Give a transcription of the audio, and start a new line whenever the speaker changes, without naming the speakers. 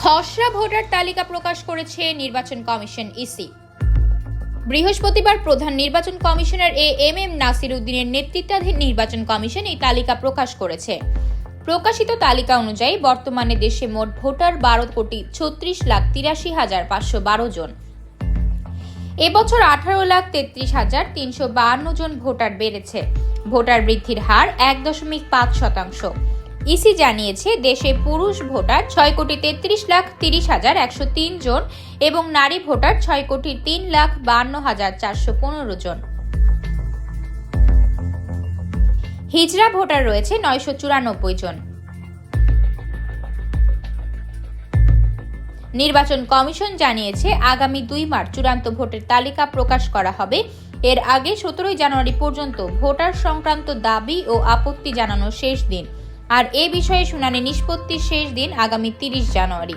খসড়া ভোটার তালিকা প্রকাশ করেছে নির্বাচন কমিশন ইসি। বৃহস্পতিবার প্রধান নির্বাচন কমিশনার এম নাসির উদ্দিনের নেতৃত্বাধীন নির্বাচন কমিশন এই তালিকা প্রকাশ করেছে। প্রকাশিত তালিকা অনুযায়ী বর্তমানে দেশে মোট ভোটার 12,36,83,512 জন। এবছর 18,33,352 জন ভোটার বেড়েছে। ভোটার বৃদ্ধির হার 1.5%। ইসি জানিয়েছে, দেশে পুরুষ ভোটার 6,33,30,103 জন এবং নারী ভোটার 6,03,52,415 জন। হিজড়া ভোটার রয়েছে 994 জন। নির্বাচন কমিশন জানিয়েছে, আগামী 2 মার্চ চূড়ান্ত ভোটের তালিকা প্রকাশ করা হবে। এর আগে 17 জানুয়ারি পর্যন্ত ভোটার সংক্রান্ত দাবি ও আপত্তি জানানোর শেষ দিন, আর এ বিষয়ে শুনানি নিষ্পত্তির শেষ দিন আগামী 30 জানুয়ারি।